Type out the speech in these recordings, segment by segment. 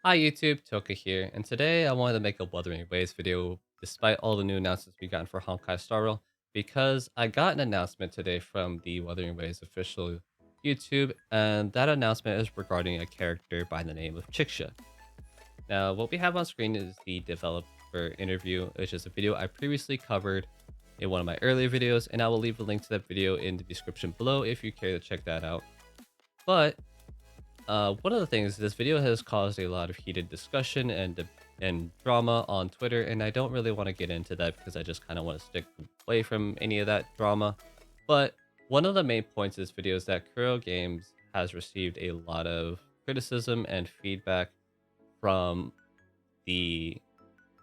Hi YouTube, Toka here, and today I wanted to make a Wuthering Waves video despite all the new announcements we gotten for Honkai Star Rail, because I got an announcement today from the Wuthering Waves official YouTube, and that announcement is regarding a character by the name of Chixia. Now, what we have on screen is the developer interview, which is a video I previously covered in one of my earlier videos, and I will leave a link to that video in the description below if you care to check that out. But one of the things, this video has caused a lot of heated discussion and drama on Twitter, and I don't really want to get into that because I just kind of want to stick away from any of that drama. But one of the main points of this video is that Kuro Games has received a lot of criticism and feedback from the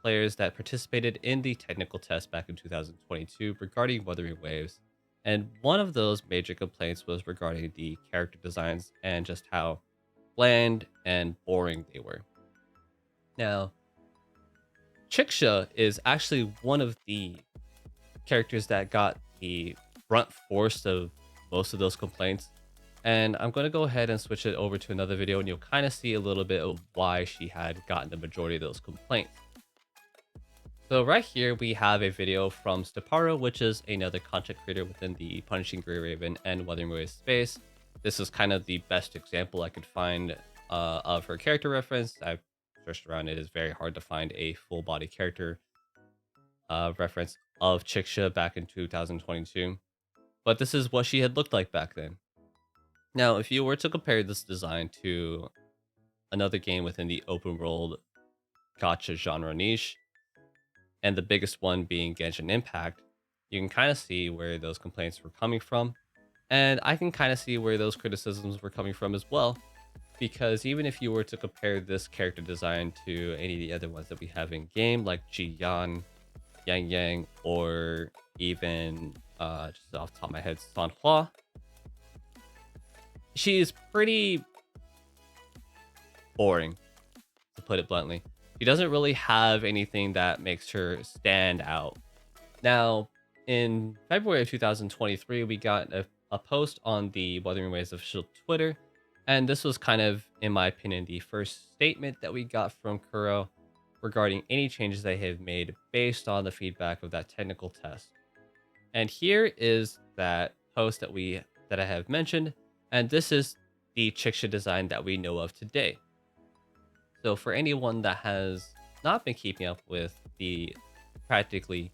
players that participated in the technical test back in 2022 regarding Wuthering Waves. And one of those major complaints was regarding the character designs and just how bland and boring they were. Now, Chixia is actually one of the characters that got the brunt force of most of those complaints. And I'm going to go ahead and switch it over to another video, and you'll kind of see a little bit of why she had gotten the majority of those complaints. So right here, we have a video from Steparo, which is another content creator within the Punishing Grey Raven and Wuthering Waves space. This is kind of the best example I could find of her character reference. I've searched around. It is very hard to find a full body character reference of Chixia back in 2022. But this is what she had looked like back then. Now, if you were to compare this design to another game within the open world gacha genre niche, and the biggest one being Genshin Impact, you can kind of see where those complaints were coming from. And I can kind of see where those criticisms were coming from as well, because even if you were to compare this character design to any of the other ones that we have in game, like Ji Yan, Yang Yang, or even just off the top of my head, San Hua, she is pretty boring, to put it bluntly. She doesn't really have anything that makes her stand out. Now, in February of 2023, we got a post on the Wuthering Waves official Twitter, and this was kind of, in my opinion, the first statement that we got from Kuro regarding any changes they have made based on the feedback of that technical test. And here is that post that I have mentioned, and this is the Chixia design that we know of today. So for anyone that has not been keeping up with the practically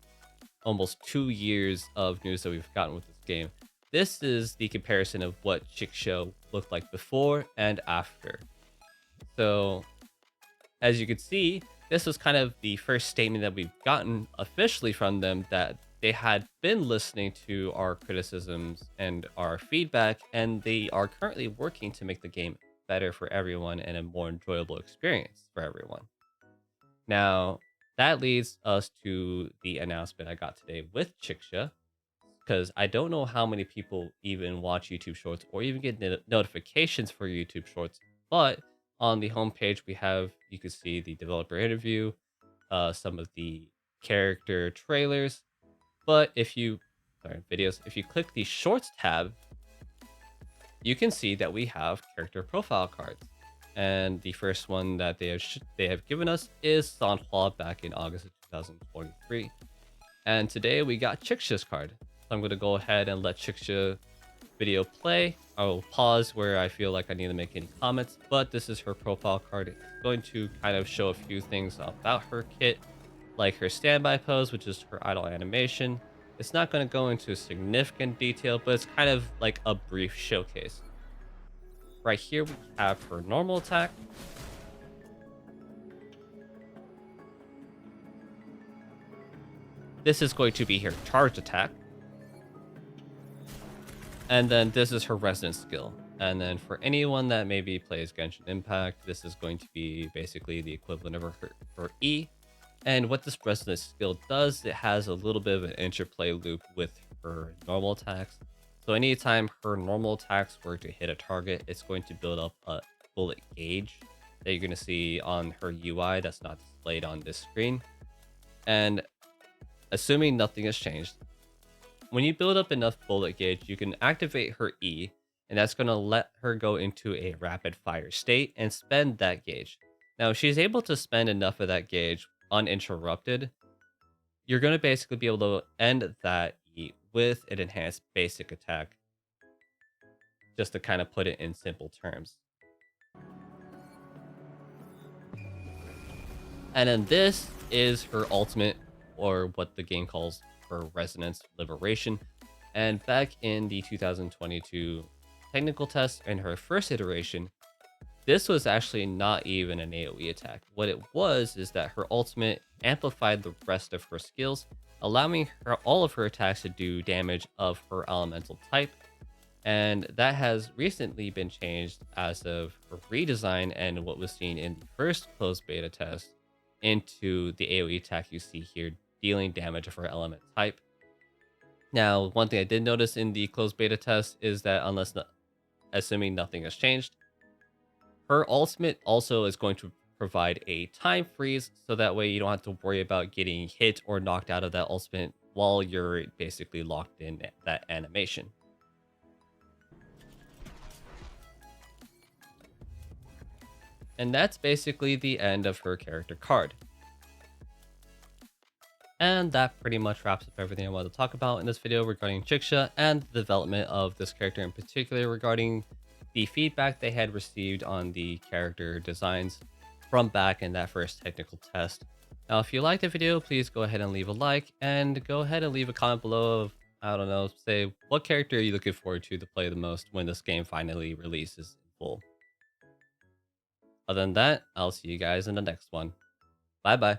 almost 2 years of news that we've gotten with this game, this is the comparison of what Chixia looked like before and after. So as you can see, this was kind of the first statement that we've gotten officially from them that they had been listening to our criticisms and our feedback, and they are currently working to make the game better for everyone and a more enjoyable experience for everyone. Now, that leads us to the announcement I got today with Chixia, because I don't know how many people even watch YouTube Shorts or even get notifications for YouTube Shorts, but on the homepage you can see the developer interview, some of the character trailers, but if you click the Shorts tab, you can see that we have character profile cards. And the first one that they have given us is San Hua back in August of 2023. And today we got Chixia's card. So I'm going to go ahead and let Chixia video play. I will pause where I feel like I need to make any comments, but this is her profile card. It's going to kind of show a few things about her kit, like her standby pose, which is her idle animation. It's not going to go into significant detail, but it's kind of like a brief showcase. Right here, we have her normal attack. This is going to be her charged attack. And then this is her resonance skill. And then for anyone that maybe plays Genshin Impact, this is going to be basically the equivalent of her E. And what this resonance skill does, it has a little bit of an interplay loop with her normal attacks. So anytime her normal attacks were to hit a target, it's going to build up a bullet gauge that you're going to see on her UI that's not displayed on this screen. And assuming nothing has changed, when you build up enough bullet gauge, you can activate her E, and that's going to let her go into a rapid fire state and spend that gauge. Now, if she's able to spend enough of that gauge uninterrupted, you're going to basically be able to end that E with an enhanced basic attack, just to kind of put it in simple terms. And then this is her ultimate, or what the game calls her Resonance Liberation. And back in the 2022 technical test in her first iteration, this was actually not even an AoE attack. What it was is that her ultimate amplified the rest of her skills, allowing her all of her attacks to do damage of her elemental type. And that has recently been changed as of a redesign and what was seen in the first closed beta test into the AoE attack you see here, dealing damage of her element type. Now, one thing I did notice in the closed beta test is that assuming nothing has changed, her ultimate also is going to provide a time freeze, so that way you don't have to worry about getting hit or knocked out of that ultimate while you're basically locked in that animation. And that's basically the end of her character card. And that pretty much wraps up everything I wanted to talk about in this video regarding Chixia and the development of this character in particular, regarding the feedback they had received on the character designs from back in that first technical test. Now, if you liked the video, please go ahead and leave a like, and go ahead and leave a comment below of, I don't know, say what character are you looking forward to play the most when this game finally releases in full. Other than that, I'll see you guys in the next one. Bye bye.